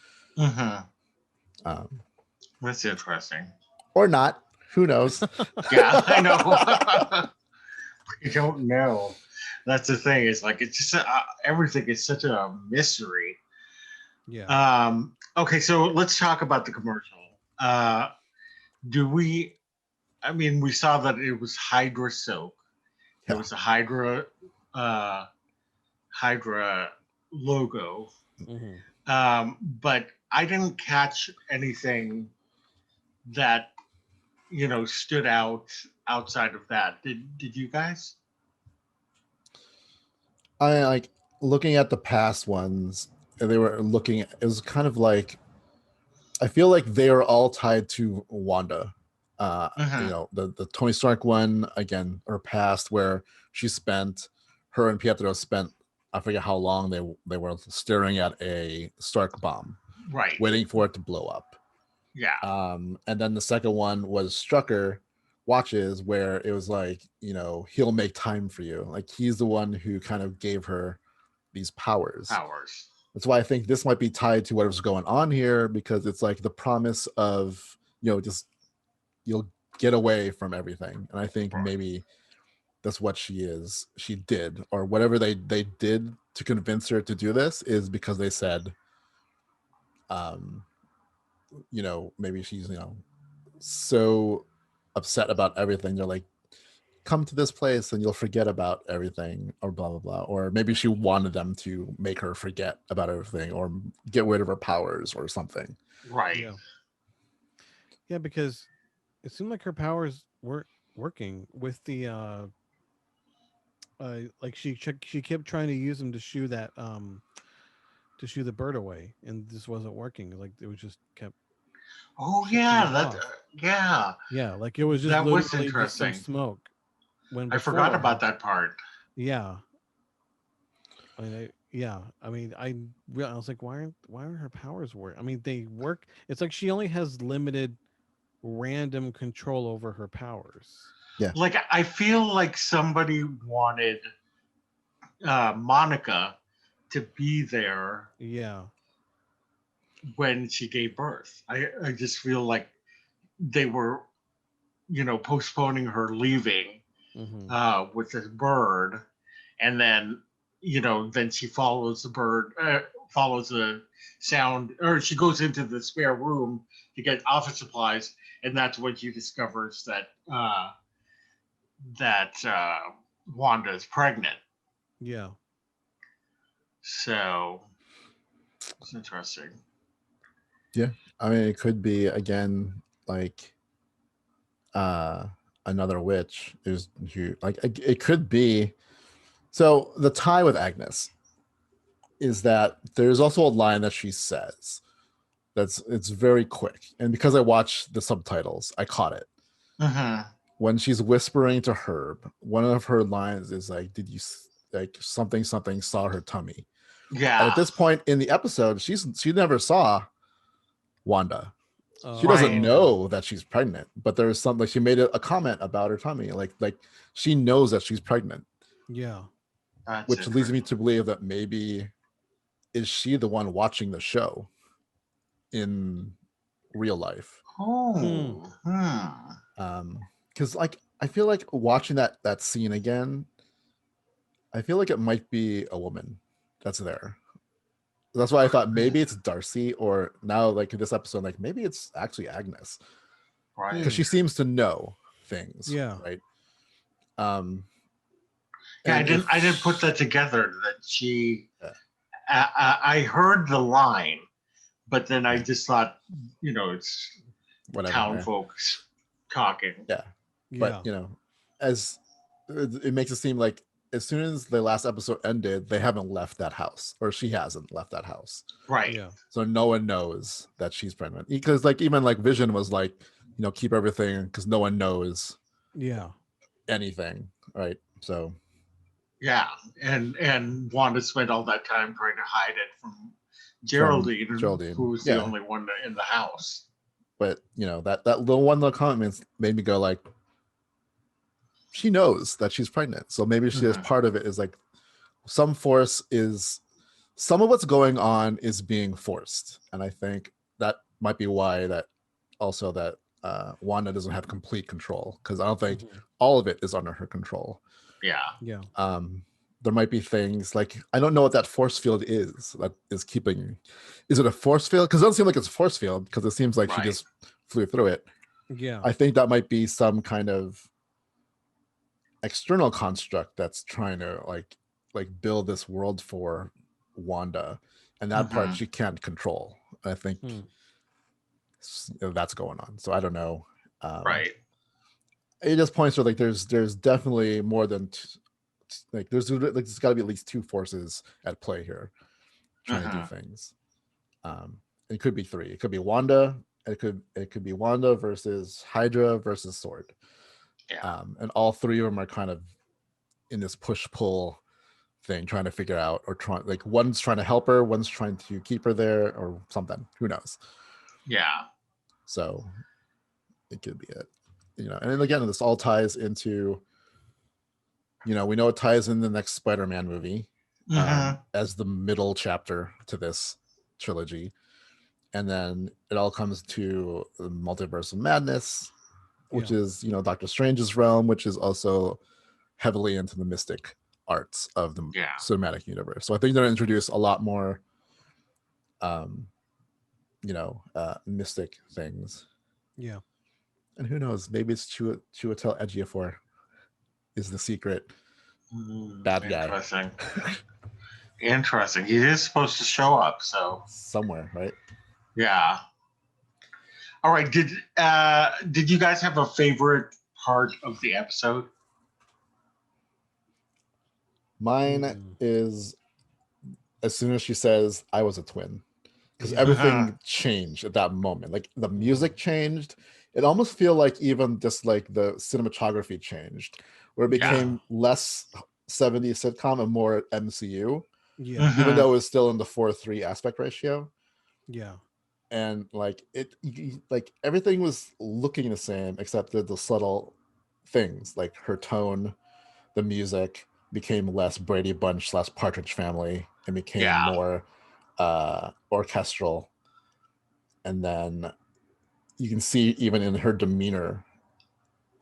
That's interesting. Or not, who knows? Yeah, I know. You don't know. That's the thing. It's like, it's just everything is such a mystery. Yeah. Okay, so let's talk about the commercial. We saw that it was Hydra soap. It was a Hydra logo. But I didn't catch anything that, stood outside of that. Did you guys? I like looking at the past ones, and it was kind of like, I feel like they are all tied to Wanda. The Tony Stark one, again, or past, where her and Pietro spent, I forget how long they were staring at a Stark bomb, right, waiting for it to blow up. Yeah. And then the second one was Strucker Watches, where it was like, he'll make time for you. Like, he's the one who kind of gave her these powers. That's why I think this might be tied to what was going on here, because it's like the promise of, just you'll get away from everything. And I think maybe that's what she did, or whatever they did to convince her to do this, is because they said, maybe she's, so upset about everything. They're like, come to this place and you'll forget about everything, or blah blah blah. Or maybe she wanted them to make her forget about everything, or get rid of her powers or something. Right. Yeah, because it seemed like her powers weren't working with the like she kept trying to use them to shoo the bird away, and this wasn't working. Like, it was just kept. Oh yeah, yeah, like it was just literally just some smoke. When I forgot about that part. Yeah. I was like, why aren't her powers work? I mean, they work. It's like she only has limited random control over her powers. Yeah. Like, I feel like somebody wanted Monica to be there. Yeah. When she gave birth. I just feel like they were, postponing her leaving with this bird. And then, then she follows the bird, follows the sound, or she goes into the spare room to get office supplies. And that's when she discovers that Wanda is pregnant. Yeah. So it's interesting. Yeah. I mean, it could be, again, like another witch. There's like, it could be. So the tie with Agnes is that there's also a line that she says it's very quick, and because I watched the subtitles, I caught it. When she's whispering to Herb, one of her lines is like, did you, like, something saw her tummy? Yeah. And at this point in the episode, she never saw Wanda. She doesn't know that she's pregnant, but there's something, like, she made a comment about her tummy, like she knows that she's pregnant. Yeah. Which leads me to believe that maybe is she the one watching the show in real life? Because like, I feel like watching that scene again, I feel like it might be a woman that's there. That's why I thought maybe it's Darcy, or now, like, in this episode, like, maybe it's actually Agnes, right? Because she seems to know things. Yeah. Right. Yeah, And if I didn't put that together. That she, yeah, I heard the line, but then I yeah, just thought, it's whatever. town Yeah. folks talking. Yeah. But Yeah. as it makes it seem like as soon as the last episode ended, they haven't left that house, or she hasn't left that house. Right. Yeah. So no one knows that she's pregnant. Because like even like Vision was like, keep everything because no one knows Yeah. anything. Right. So Yeah, and Wanda spent all that time trying to hide it from from Geraldine, Geraldine. who was the Yeah. only one in the house. But that little comment made me go like, she knows that she's pregnant. So maybe she is Mhm. part of it is like some force is some of what's going on is being forced. And I think that might be why that also that Wanda doesn't have complete control, because I don't think all of it is under her control. Yeah. Yeah. There might be things like I don't know what that force field is that is keeping. Is it a force field? Because it doesn't seem like it's a force field because it seems like she Right. just flew through it. Yeah. I think that might be some kind of external construct that's trying to like build this world for Wanda, and that part Mhm. she can't control. I think that's going on. So I don't know. Right. It just points to like there's definitely more than like there's got to be at least two forces at play here trying to do Mhm. things. It could be three. It could be Wanda. It could be Wanda versus Hydra versus Sword. Yeah. And all three of them are kind of in this push pull thing, trying to figure out or trying like one's trying to help her, one's trying to keep her there, or something. Who knows? Yeah. So it could be it. And then again, this all ties into. We know it ties in the next Spider-Man movie Mhm. as the middle chapter to this trilogy, and then it all comes to the multiverse of madness, which is Doctor Strange's realm, which is also heavily into the mystic arts of the Yeah. cinematic universe. So I think they're going to introduce a lot more mystic things. Yeah. And who knows, maybe it's Chiwetel Ejiofor is the secret bad guy Interesting. Interesting. He is supposed to show up, so somewhere, right? yeah. All right. Did you guys have a favorite part of the episode? Mine is as soon as she says I was a twin, because Yeah. everything changed at that moment. Like the music changed. It almost feel like even just like the cinematography changed, where it became less 70s sitcom and more MCU, Yeah. even though it was still in the 4:3 aspect ratio. Yeah. And like like everything was looking the same except the subtle things, like her tone, the music became less Brady Bunch / Partridge Family and became Yeah. more orchestral. And then you can see even in her demeanor,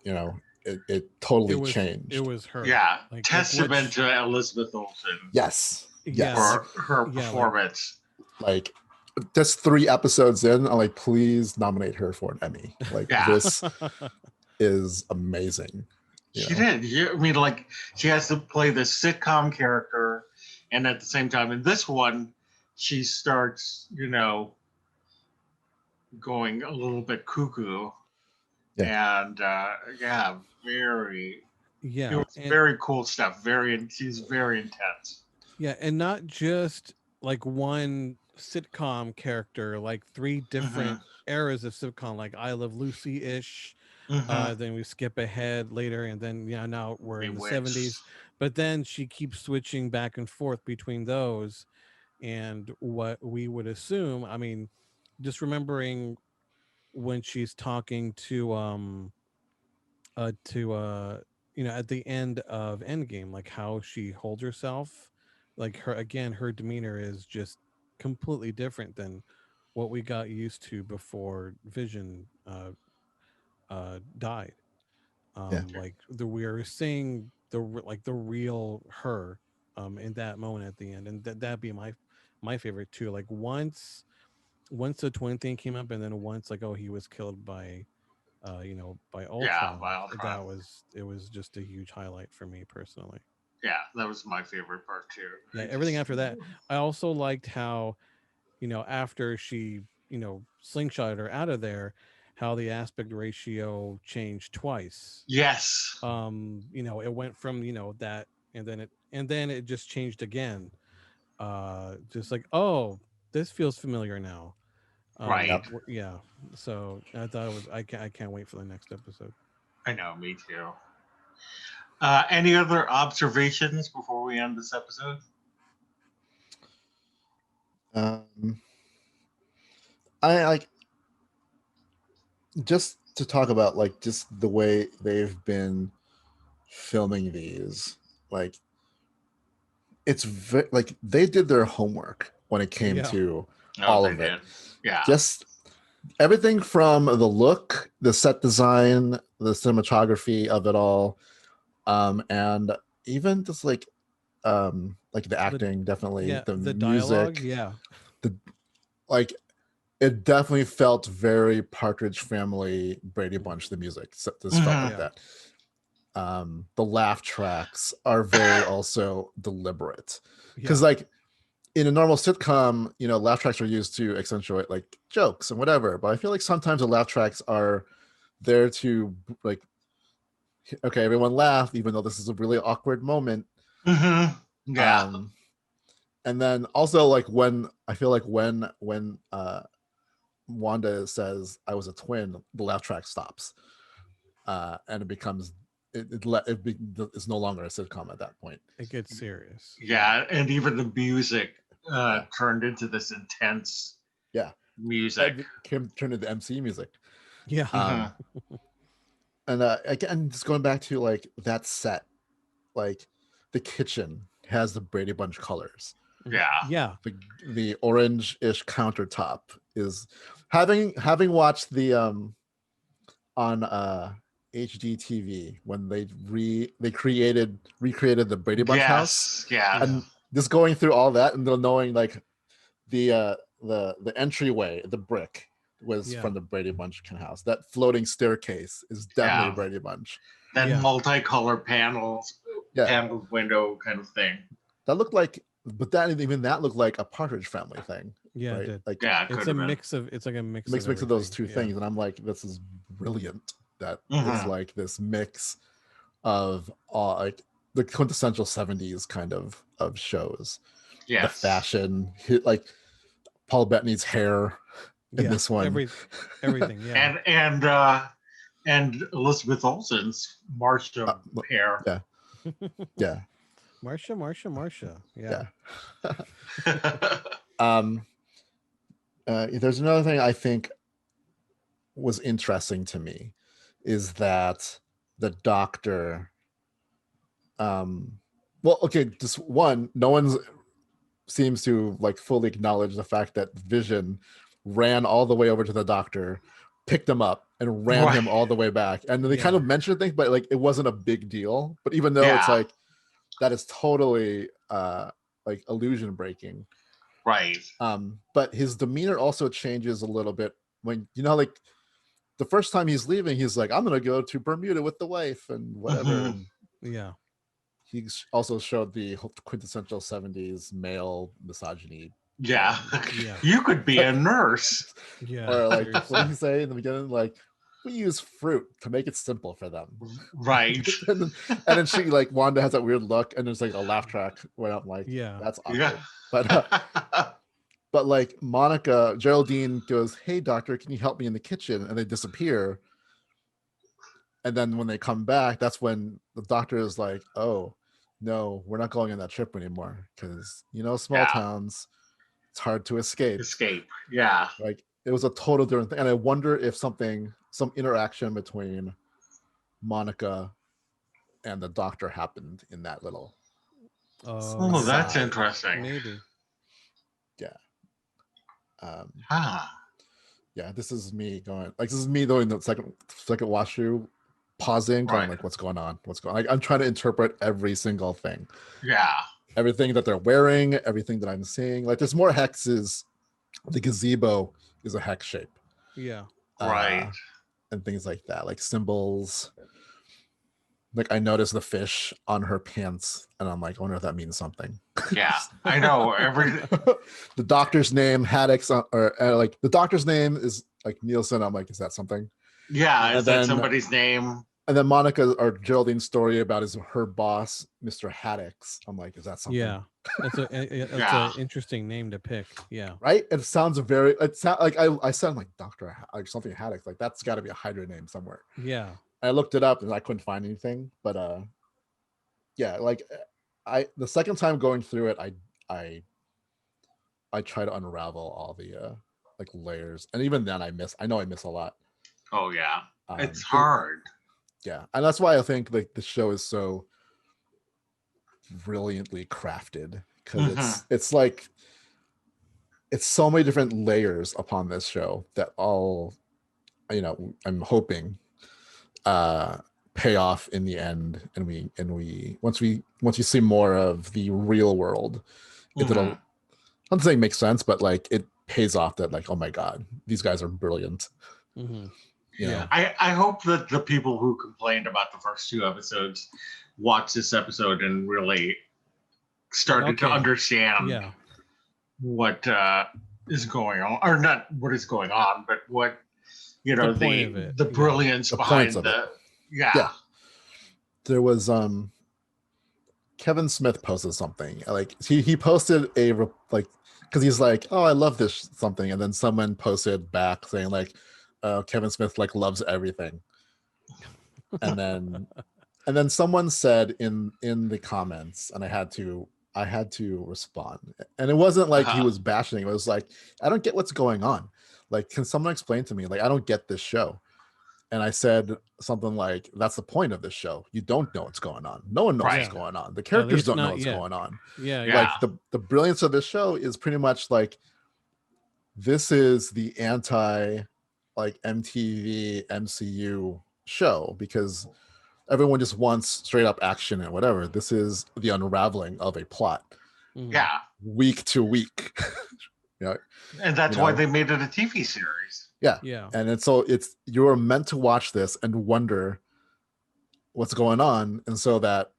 it totally changed. It was her. Yeah. Like Testament to Elizabeth Olsen Yes. for like, her performance. Like just 3 episodes in, I'm like, please nominate her for an Emmy. Like this is amazing. She did. I mean, like she has to play this sitcom character, and at the same time, in this one, she starts, going a little bit cuckoo, and very. It Yeah. was very cool stuff. She's very intense. Yeah, and not just like one sitcom character, like 3 different eras of sitcom, like I Love Lucy ish. Then we skip ahead later, and then now we're in the 70s. But then she keeps switching back and forth between those, and what we would assume. I mean, just remembering when she's talking to at the end of Endgame, like how she holds herself, like her demeanor is just completely different than what we got used to before Vision died. Yeah. Like we are seeing the real her in that moment at the end, and that'd be my favorite too. Like once the twin thing came up, and then once like, oh, he was killed by Yeah, Ultron. by Ultron. It was just a huge highlight for me personally. Yeah, that was my favorite part too. Yeah, everything after that. I also liked how, after she, slingshotted her out of there, how the aspect ratio changed twice. Yes. It went from, that, and then it just changed again. Just like, oh, this feels familiar now. Right. Yeah. So I thought it was. I can't wait for the next episode. I know, me too. Any other observations before we end this episode? I like just to talk about like just the way they've been filming these. Like it's like they did their homework when it came to all of it. Yeah. Just everything from the look, the set design, the cinematography of it all, and even just like the acting, definitely the music, dialogue, like it definitely felt very Partridge Family, Brady Bunch. The music just felt like that. The laugh tracks are very also deliberate because like in a normal sitcom, laugh tracks are used to accentuate like jokes and whatever, but I feel like sometimes the laugh tracks are there to like, okay, everyone laugh even though this is a really awkward moment. Yeah. And then also like when I feel like when Wanda says I was a twin, the laugh track stops, and it becomes it's no longer a sitcom at that point. It gets serious. Yeah, and even the music turned into this intense music. Turned into MC music. Yeah. And again, just going back to like that set, like the kitchen has the Brady Bunch colors. Yeah. The orange-ish countertop is having watched the on HGTV when they recreated the Brady Bunch house. Yeah. And just going through all that and then knowing like the entryway, the brick was from the Brady Bunch house. That floating staircase is definitely Brady Bunch. That multicolored paneled window kind of thing. That looked like, but that looked like a Partridge Family thing. Yeah, right? It did. Like it's a mix of it's like a mix of those two things, and I'm like, this is brilliant. That it's like this mix of all like the quintessential 70s kind of shows. The fashion, like Paul Bettany's hair in this one, everything, and Elizabeth Olsen's Marcia hair. Yeah. Marcia. Yeah. There's another thing I think was interesting to me is that the doctor just one, no one seems to like fully acknowledge the fact that Vision ran all the way over to the doctor, picked him up and ran him all the way back, and then they kind of mentioned things, but like it wasn't a big deal. But even though it's like that is totally like illusion breaking, right? But his demeanor also changes a little bit when like the first time he's leaving, he's like, I'm gonna go to Bermuda with the wife and whatever. Yeah. He also showed the quintessential 70s male misogyny. Yeah. You could be a nurse. Yeah. Or like, what did he say in the beginning? Like, we use fruit to make it simple for them. Right. and then she, like, Wanda has that weird look, and there's like a laugh track where I'm like, that's awkward. But like Monica, Geraldine goes, hey, doctor, can you help me in the kitchen? And they disappear. And then when they come back, that's when the doctor is like, oh, no, we're not going on that trip anymore. Because, small towns, it's hard to escape. Yeah. Like, it was a total different thing. And I wonder if some interaction between Monica and the doctor happened in that little. Oh, that's interesting. Maybe. Yeah. Yeah, this is me doing the second watch through, pausing, going like, what's going on? Like, I'm trying to interpret every single thing. Yeah. Everything that they're wearing, everything that I'm seeing. Like, there's more hexes. The gazebo is a hex shape. Yeah. Right. And things like that, like symbols. Like I noticed the fish on her pants, and I'm like, I wonder if that means something. Yeah, I know. The doctor's name Haddix, or like the doctor's name is like Nielsen. I'm like, is that something? Yeah, And is that somebody's name? And then Monica or Geraldine's story about her boss, Mr. Haddix. I'm like, is that something? Yeah, it's an interesting name to pick. Yeah, right. It sounds like I sound like Doctor like something Haddix. Like that's got to be a Hydra name somewhere. Yeah, I looked it up and I couldn't find anything. But yeah, like the second time going through it, I try to unravel all the like layers, and even then I miss a lot. Oh yeah, it's hard. Yeah, and that's why I think like the show is so brilliantly crafted, because it's like it's so many different layers upon this show that all, you know, I'm hoping pay off in the end, and we once you see more of the real world, it'll, I'm not saying make sense, but like it pays off that like, oh my god, these guys are brilliant. Yeah, I hope that the people who complained about the first 2 episodes watch this episode and really started to understand what is going on, or not what is going on, but what, you know, the brilliance behind the There was Kevin Smith posted something, like he posted a like, because he's like, oh, I love this something, and then someone posted back saying like, Kevin Smith like loves everything, and then someone said in the comments, and I had to respond, and it wasn't like he was bashing. It was like, I don't get what's going on. Like, can someone explain to me? Like, I don't get this show. And I said something like, that's the point of this show. You don't know what's going on. No one knows what's going on. The characters don't know what's going on. Like the brilliance of this show is pretty much like, this is the anti like MTV MCU show, because everyone just wants straight up action and whatever. This is the unraveling of a plot. Week to week. And that's why they made it a TV series. Yeah. And it's you're meant to watch this and wonder what's going on. And so that,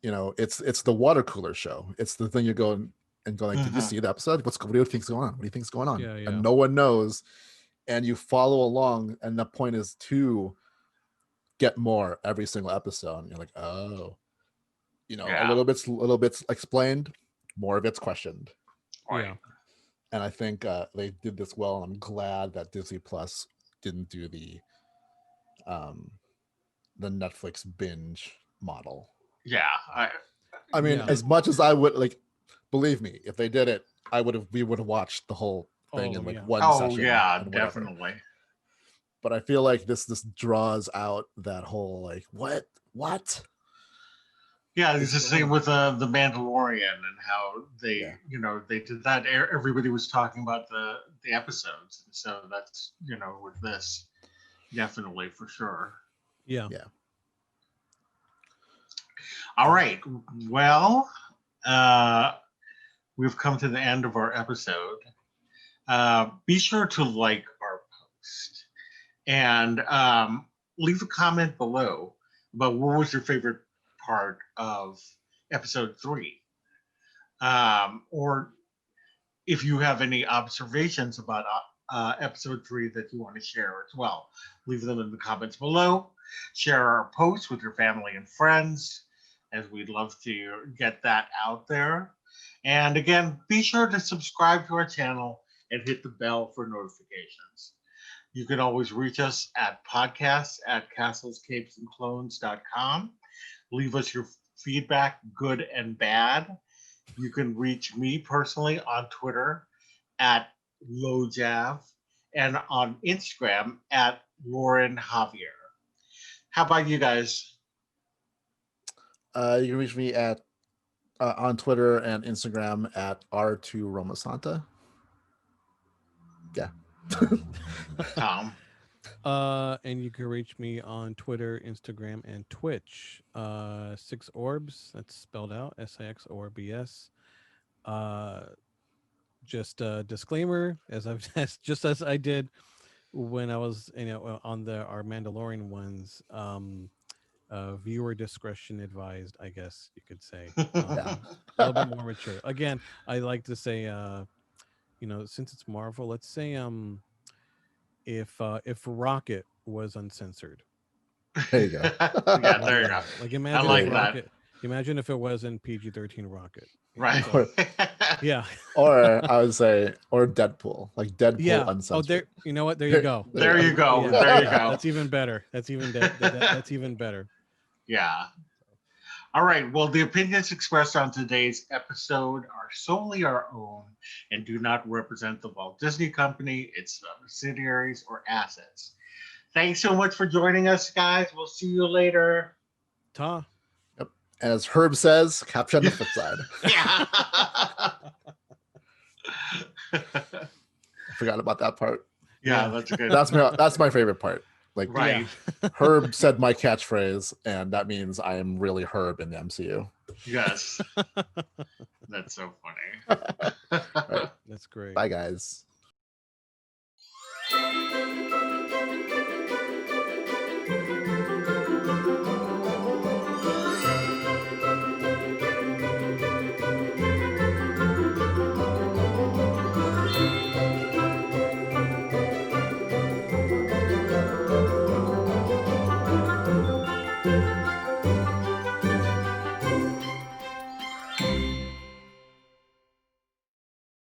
you know, it's the water cooler show. It's the thing you go and go like, did you see the episode? What do you think's going on? What do you think's going on? And no one knows. And you follow along, and the point is to get more every single episode. And you're like, oh, you know, a little bit's explained, more of it's questioned. And I think they did this well. And I'm glad that Disney Plus didn't do the Netflix binge model. I mean, as much as I would like, believe me, if they did it, we would have watched the whole thing in like one session. Oh yeah, definitely. But I feel like this draws out that whole like, what? Yeah, it's the same with the Mandalorian and how they, you know, they did that. Everybody was talking about the episodes, and so that's, you know, with this, definitely for sure. Yeah. All right. Well, we've come to the end of our episode. Be sure to like our post and leave a comment below about what was your favorite part of episode 3, or if you have any observations about episode 3 that you want to share as well, leave them in the comments below. Share our posts with your family and friends, as we'd love to get that out there. And again, be sure to subscribe to our channel and hit the bell for notifications. You can always reach us at podcasts@castlescapesandclones.com. Leave us your feedback, good and bad. You can reach me personally on Twitter at LoJav and on Instagram at Loren Javier. How about you guys? You can reach me at on Twitter and Instagram at R2Romasanta. Yeah. Tom. And you can reach me on Twitter, Instagram, and Twitch. 6orbs, that's spelled out SIXORBS. Just a disclaimer, as I did when I was, you know, on our Mandalorian ones. viewer discretion advised, I guess you could say. Yeah. A little bit more mature. Again, I like to say, since it's Marvel, let's say, if Rocket was uncensored. There you go. Yeah, there you go. Like I imagine like if that. Rocket. Imagine if it wasn't PG-13 Rocket. Right. So, yeah. Or I would say, or Deadpool, like Deadpool uncensored. Oh, there. You know what? There you go. There you go. Yeah. There you go. That's even better. That's even better. Yeah. All right. Well, the opinions expressed on today's episode are solely our own and do not represent the Walt Disney Company, its subsidiaries, or assets. Thanks so much for joining us, guys. We'll see you later. Ta. Yep. As Herb says, capture on the flip side. Yeah. I forgot about that part. Yeah, that's good. That's my favorite part. Like, right. Herb said my catchphrase, and that means I am really Herb in the MCU. Yes. That's so funny. Right. That's great. Bye, guys.